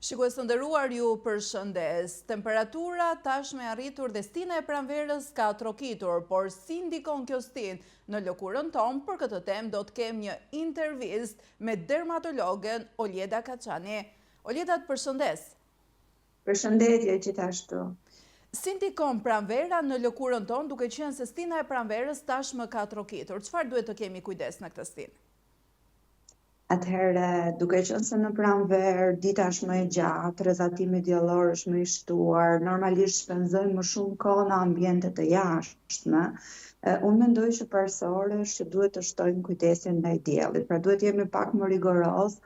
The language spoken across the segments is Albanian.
Shikues të nderuar, ju përshëndes. Temperatura tashmë e arritur dhe stina e pranverës ka trokitur, por si ndikon kjo stinë në lëkurën tonë, për këtë temë do të kem një intervistë me dermatologen Oljeda Kaçani. Oljeda, të përshëndes. Përshëndetje gjithashtu. Si ndikon pranvera në lëkurën tonë, duke qenë se stina e pranverës tashmë ka trokitur? Çfarë duhet të kemi kujdes në këtë stinë? Atëherë, duke qenë se në pranverë dita është më e gjatë, rrezatimi diellor është më i shtuar, normalisht shpenzojmë më shumë kohë në ambiente të jashtme. Unë mendoj që parsorësh që duhet të shtojmë kujdesin ndaj diellit, pra duhet jemi pak më rigoroz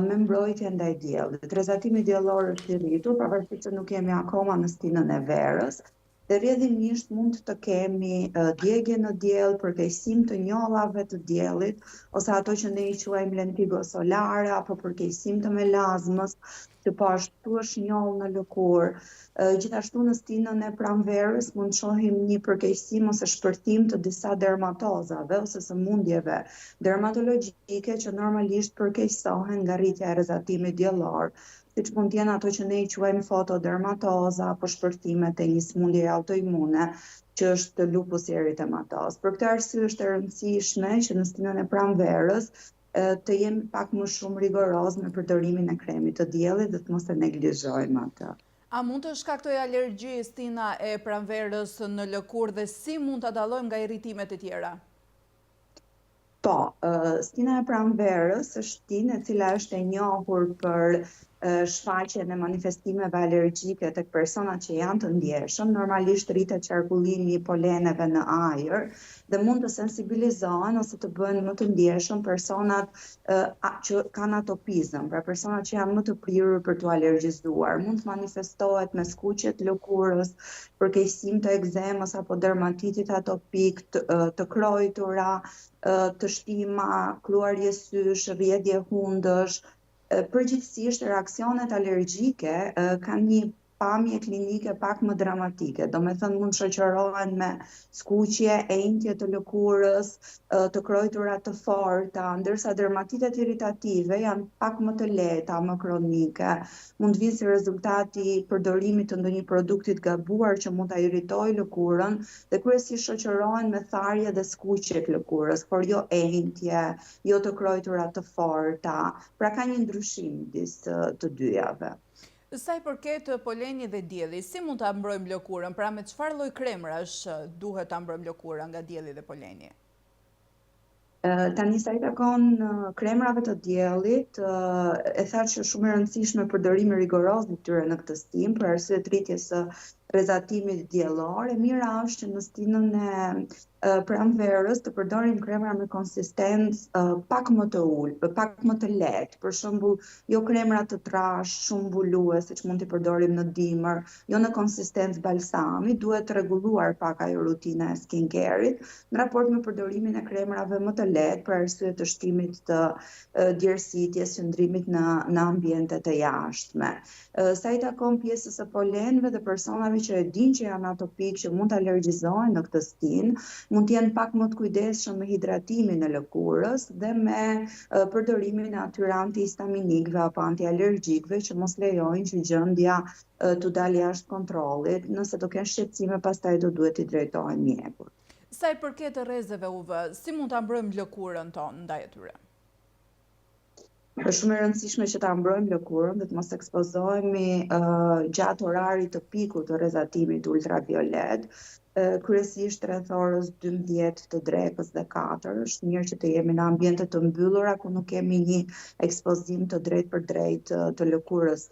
me mbrojtje ndaj diellit. Rrezatimi diellor është i rritur, pavarësisht se nuk jemi akoma në stinën e verës. Dhe rrjedhimisht mund të kemi djegje në diell, përkeqësim të njollave të diellit, ose ato që ne i quajmë lentigo solare, apo përkeqësim të melazmës, që po ashtu është njoll në lëkurë. Gjithashtu në stinën e pranverës mund të shohim një përkeqësim ose shpërthim të disa dermatozave ose sëmundjeve dermatologjike që normalisht përkeqësohen nga rritja e rrezatimit diellor, siç mund të jenë ato që ne i quajmë fotodermatoza apo shpërthimet e një sëmundjeje autoimune, që është lupusi eritematoz. Për këtë arsye është e rëndësishme që në stinën e pranverës të jemi pak më shumë rigoroz me përdorimin e kremit të diellit dhe të mos e neglizhojmë atë. A mund të shkaktojë alergji stina e pranverës në lëkurë dhe si mund ta dallojmë nga irritimet e tjera? Po, stina e pranverës është stinë e cila është e njohur për shfaqjen e manifestimeve alergjike tek personat që janë të ndjeshëm. Normalisht rritet qarkullimi i poleneve në ajër dhe mund të sensibilizohen ose të bëhen më të ndjeshëm personat që kanë atopizëm, pra personat që janë më të prirur për t'u alergjizuar. Mund të manifestohet me skuqje të lëkurës, përkeqësim të ekzemës apo dermatitit atopik, të krojtura, të shtima, kluarje sysh, rrjedhje hundësh. Përgjithsisht reaksionet alergjike kanë një pamje klinike pak më dramatike, do me thënë mund shoqërohen me skuqje, enjtje të lëkurës, të krojtura të forta, ndërsa dermatitet irritative janë pak më të lehta, më kronike, mund të vinë si rezultati i përdorimit të ndonjë produkti të gabuar që mund ta irritojë lëkurën dhe kryesisht shoqërohen me tharje dhe skuqje të lëkurës, por jo enjtje, jo të krojtura të forta. Pra ka një ndryshim midis të dyjave. Sa i përket polenit dhe diellit, si mund ta mbrojmë lëkurën? Pra me çfarë lloj kremrash duhet ta mbrojmë lëkurën nga dielli dhe poleni? Tani sa i takon kremrave të diellit, e thash që shumë e rëndësishme përdorimi rigoroz i tyre në këtë stinë për arsye të rritjes së rrezatimit diellor. E mira është që në stinën e pranverës të përdorim kremra me konsistencë pak më të ulët, pak më të lehtë. Për shembull, jo kremra të trashë, shumë mbuluese që mund t'i përdorim në dimër, jo në konsistencë balsami, duhet rregulluar pak ajo rutina e skincare-it në raport me përdorimin e kremrave më të lehtë për arsye të shtimit të djersitjes, qëndrimit në ambiente të jashtme. Sa i takon pjesës së polenëve dhe personave që e dinë që janë atopik, që mund të alergjizohen në këtë stinë, mund të jenë pak më të kujdesshëm me hidratimin e lëkurës dhe me përdorimin e atyre antihistaminikëve apo antialergjikëve që mos lejojnë që gjendja të dalë jashtë kontrollit. Nëse do kenë shqetësime, pastaj do duhet i drejtohen mjekut. Sa i përket rrezeve UV, si mund ta mbrojmë lëkurën tonë ndaj atyre? Është shumë e rëndësishme që ta mbrojmë lëkurën dhe të mos ekspozohemi gjatë orarit të pikut të rrezatimit ultraviolet, kryesisht rreth orës 12 të drekës dhe 4. Është mirë që të jemi në ambiente të mbyllura ku nuk kemi një ekspozim të drejtpërdrejtë të lëkurës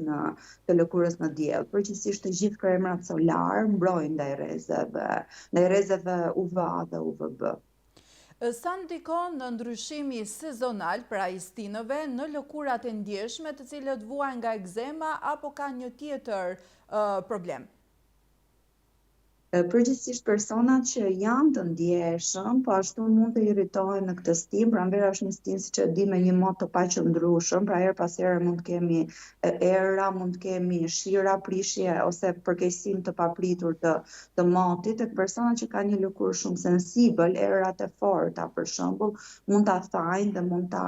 në diell. Përgjithsisht të gjithë kremrat solar mbrojnë ndaj rrezeve UVA dhe UVB. Sa ndikon në ndryshimi sezonal, pra i stinëve, në lëkurat e ndjeshme të cilët vuajnë nga ekzema apo ka një tjetër problem? Përgjithsisht personat që janë të ndjeshëm, po ashtu mund të irritohen në këtë stinë. Pranvera është një stinë, siç e di, me një mod të paqëndrueshëm, pra her pas here mund të kemi era, mund të kemi shira, prishje ose përkeqësim të papritur të motit. Tek personat që kanë një lëkurë shumë sensibël, erat e forta për shembull, mund ta thajnë dhe mund ta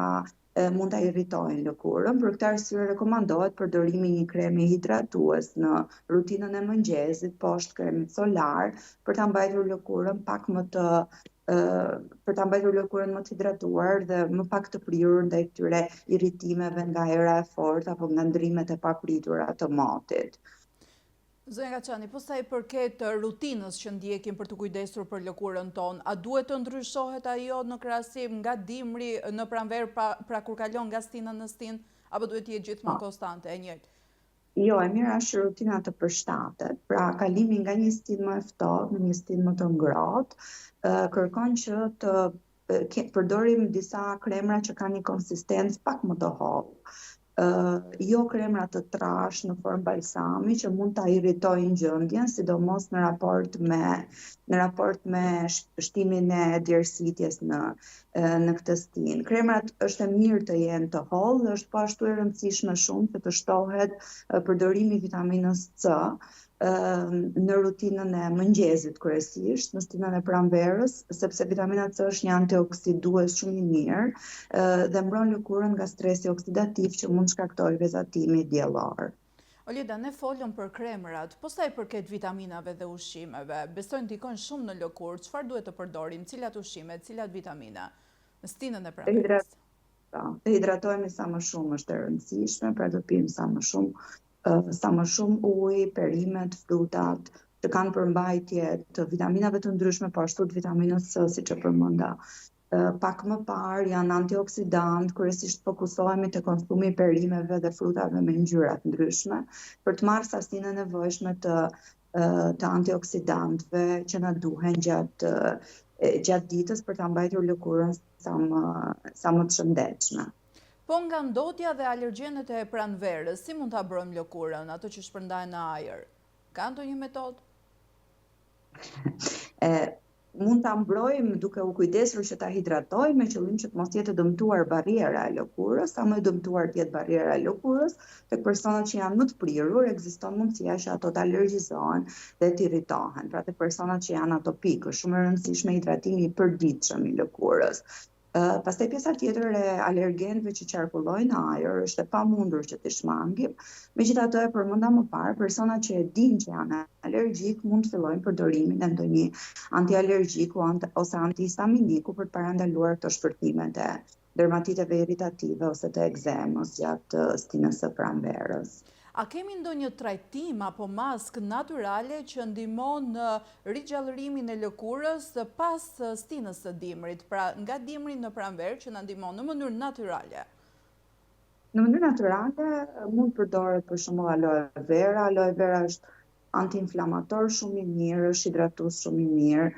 mund ta irritojnë lëkurën. Për këtë arsye rekomandohet përdorimi i një kremi hidratues në rutinën e mëngjesit poshtë kremit solar për ta mbajtur lëkurën pak më të për ta mbajtur lëkurën më të hidratuar dhe më pak të prirur ndaj këtyre irritimeve nga era e fortë apo nga ndrimet e papritura të motit. Zonja Kaçani, po sa i përket rutinës që ndjekim për të kujdesur për lëkurën tonë, a duhet të ndryshohet ajo në krahasim nga dimri në pranverë pra kur kalon nga stina në stinë, apo duhet të jetë gjithmonë konstante e njëjtë? Jo, e mira është që rutina të përshtatet, pra kalimi nga një stinë më e ftohtë në një stinë më të ngrohtë kërkon që të përdorim disa kremra që kanë një konsistencë pak më të hollë. Jo kremra të trash në formë balsami që mund ta irritojnë gjendjen, sidomos në raport me shtimin e djersitjes në këtë stinë. Kremrat është e mirë të jenë të hollë dhe është po ashtu e rëndësishme shumë që të shtohet përdorimi i vitaminës C në rutinën e mëngjesit kryesisht, në stinën e pranverës, sepse vitamina C është një antioksidues shumë i mirë dhe mbron lëkurën nga stresi oksidativ që mund shkaktojë vezatimi diellor. Olida, ne folëm për kremrat, po sa i përket vitaminave dhe ushqimeve, besoj ndikojnë shumë në lëkurë, çfarë duhet të përdorim, cilat ushqime, cilat vitamina në stinën e pranverës? Të hidratohemi sa më shumë është e rëndësishme, pra të pim sa më shumë ujë, perimet, frutat, që kanë përmbajtje të vitaminave të ndryshme, po ashtu të vitaminës C, siç e përmenda pak më parë, janë antioksidant, kryesisht fokusohemi te konsumi i perimeve dhe frutave me ngjyra të ndryshme, për të marrë sasinë e nevojshme të antioksidantëve që na duhen gjatë ditës për ta mbajtur lëkurën sa më të shëndetshme. Po nga ndotja dhe alergjenet e pranverës, si mund ta mbrojmë lëkurën, ato që shpërndajnë në ajër? Ka ndonjë metodë? Mund ta mbrojmë duke u kujdesur që ta hidratojmë me qëllim që të mos jetë dëmtuar barriera e lëkurës, sa më e dëmtuar të jetë barriera e lëkurës, tek personat që janë më të prirur, ekziston mundësia që ato të alergjizohen dhe të irritohen. Pra tek personat që janë atopik, është shumë e rëndësishme hidratimi i përditshëm i lëkurës. Pastaj pjesa tjetër e alergenëve që qarkullojnë në ajër është e pamundur që t'i shmangim. Megjithatë, e përmenda më parë, persona që e dinë që janë alergjik mund të fillojnë përdorimin e ndonjë antialergjiku ose antihistaminiku për të parandaluar këto shpërtimet e dermatiteve irritative ose të ekzemës gjatë stinës së pranverës. A kemi ndonjë trajtim apo maskë natyrale që ndihmon në rigjallërimin e lëkurës pas stinës së dimrit, pra nga dimri në pranverë që na ndihmon në mënyrë natyrale? Në mënyrë natyrale mund përdoret për shembull aloe vera. Aloe vera është antiinflamator shumë i mirë, është hidratues shumë i mirë,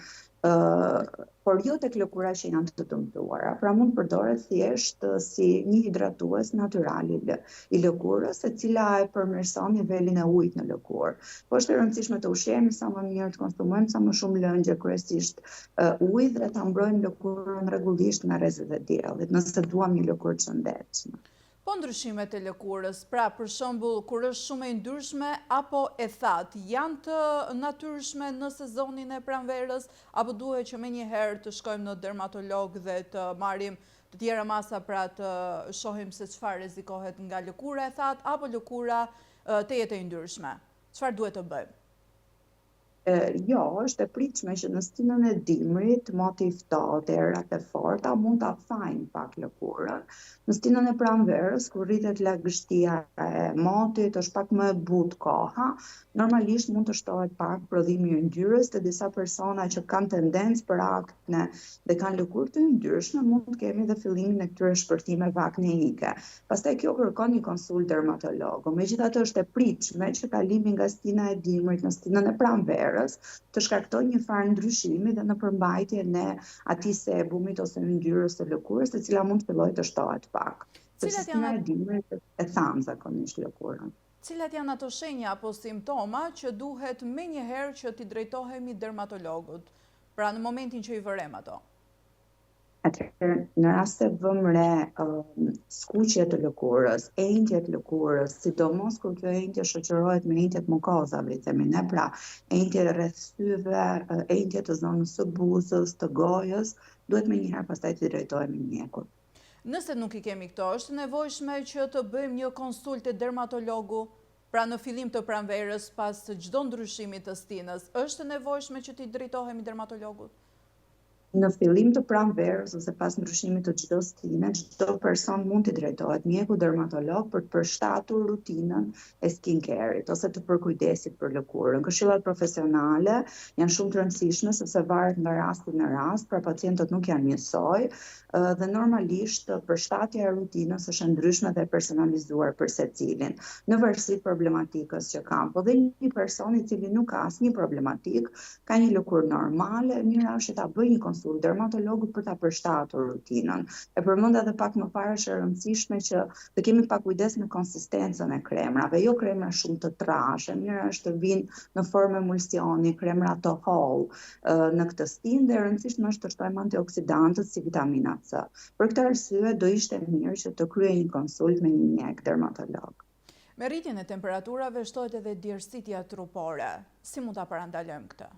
por jo tek lëkura që janë të dëmtuara. Pra mund përdoret thjesht si një hidratues natyral i lëkurës, e cila e përmirëson nivelin e ujit në lëkurë. Po është e rëndësishme të ushqehemi sa më mirë, të konsumojmë sa më shumë lëngje, kryesisht ujë, dhe ta mbrojmë lëkurën rregullisht nga rrezet e diellit, nëse duam një lëkurë të shëndetshme. Po ndryshimet e lëkurës, pra për shembull kur është shumë e yndyrshme apo e thatë, janë të natyrshme në sezonin e pranverës, apo duhet që menjëherë të shkojmë në dermatolog dhe të marrim të tjera masa pra të shohim se çfarë rrezikohet nga lëkura e thatë apo lëkura të jetë e yndyrshme? Çfarë duhet të bëjmë? Jo, është e pritshme që në stinën e dimrit, moti i ftohtë, erat e forta mund ta thajnë pak lëkurën. Në stinën e pranverës, kur rritet lagështia e motit, është pak më e butë koha, normalisht mund të shtohet pak prodhimi i ngjyrës, të disa persona që kanë tendencë për akne dhe kanë lëkurë të yndyrshme, mund të kemi dhe fillimin e këtyre shpërtimeve akneike. Pastaj kjo kërkon një konsult dermatologu. Megjithatë është e pritshme që kalimi nga stina e dimrit në stinën e pranverës të shkaktojë një farë ndryshimi dhe në përmbajtjen e atij sebumit ose ngjyrës së lëkurës, e cila mund të fillojë të shtohet pak. Sepse stina e dimrit e thanë zakonisht lëkurën. Cilat janë ato shenja apo simptoma që duhet menjëherë që t'i drejtohemi dermatologut, pra në momentin që i vërem ato? Atëherë, në rast se vëmë re skuqje të lëkurës, enjtje të lëkurës, sidomos kur kjo enjtje shoqërohet me enjtje të mukozave, themi ne, pra enjtje rreth syve, enjtje të zonës së buzës, të gojës, duhet menjëherë pastaj të drejtohemi mjekut. Nëse nuk i kemi këto, është nevojshme që të bëjmë një konsult te dermatologu, pra në fillim të pranverës pas çdo ndryshimi të stinës, është nevojshme që t'i drejtohemi dermatologut? Në fillim të pranverës ose pas ndryshimit të çdo stine, çdo person mund t'i drejtohet mjeku dermatolog për të përshtatur rutinën e skincare-it ose të përkujdesit për lëkurën. Këshillat profesionale janë shumë të rëndësishme sepse varet nga rasti në rast, pra pacientët nuk janë njësoj dhe normalisht përshtatja e rutinës është e ndryshme dhe personalizuar për secilin, në varësi të problematikës që kam. Po dhe një person i cili nuk ka asnjë problematik, ka një lëkurë normale, mira është ta bëjë një konsult dermatologut për ta përshtatur rutinën. E përmend edhe pak më parë është e rëndësishme që të kemi pak kujdes me konsistencën e kremrave, jo kremra shumë të trashë, mira është të vinë në formë emulsioni, kremra të hollë në këtë stinë dhe e rëndësishme është të shtojmë antioksidantët si vitamina C. Për këtë arsye do ishte mirë që të kryej një konsult me një mjek dermatolog. Me rritjen e temperaturave shtohet edhe djersitja trupore. Si mund ta parandalojmë këtë?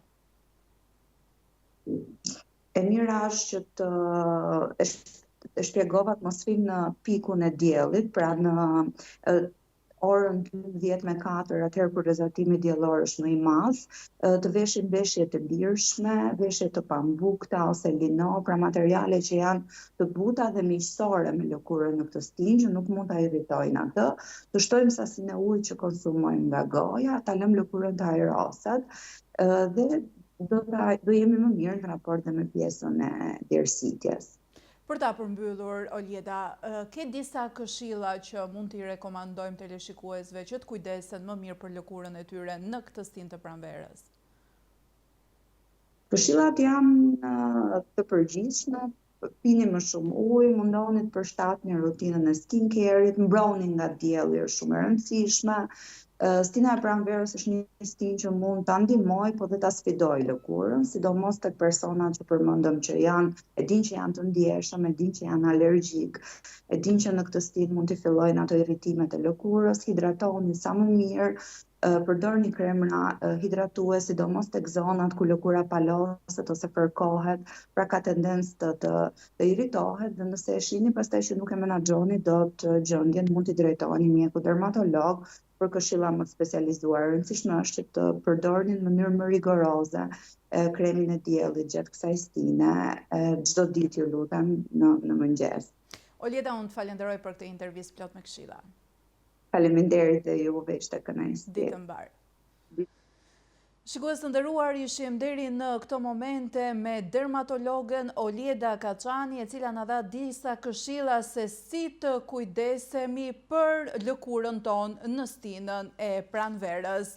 E mira është që të shpjegova atmosferën në pikun e diellit, pra në orën 12:04, atëherë kur rezultimi diellor është më i madh, të veshim veshje të lirshme, veshje të pambukta ose lino, pra materiale që janë të buta dhe miqësore me lëkurën në këtë stinë, që nuk mund ta irritojnë atë, të shtojmë sasinë e ujit që konsumojmë nga goja, ta lëmë lëkurën të ajrosat dhe do jemi më mirë në raport dhe me pjesën e djersitjes. Për ta përmbyllur, Oljeda, ke disa këshilla që mund t'i rekomandojmë teleshikuesve që të kujdesen më mirë për lëkurën e tyre në këtë stinë të pranverës? Këshillat janë të përgjithshme, pini më shumë ujë, mundoni të përshtatni rutinën e skincare-it, mbroni nga dielli është shumë e rëndësishme. Stina e pranverës është një stinë që mund ta ndihmojë, po dhe ta sfidojë lëkurën, sidomos tek personat që përmendëm që e din që janë të ndjeshëm, e din që janë alergjik, e din që në këtë stinë mund të fillojnë ato irritimet e lëkurës, hidratoni sa më mirë, përdorni kremra hidratuese, sidomos tek zonat ku lëkura paloset ose fërkohet, pra ka tendencë të irritohet dhe nëse e shihni pastaj që nuk e menaxhoni dot gjendjen, mund t'i drejtoheni mjeku dermatolog për këshilla më të specializuar. Rëndësishme është që të përdorni në mënyrë më rigoroze kremin e diellit gjatë kësaj stine çdo ditë, ju lutem, në mëngjes. Oljeda, unë të falenderoj për këtë intervistë plot me këshilla. Faleminderit dhe juve, ishte kënaqësi. Ditë mbar. Shikues të nderuar, ishim deri në këto momente me dermatologen Oljeda Kaçani, e cila na dha disa këshilla se si të kujdesemi për lëkurën tonë në stinën e pranverës.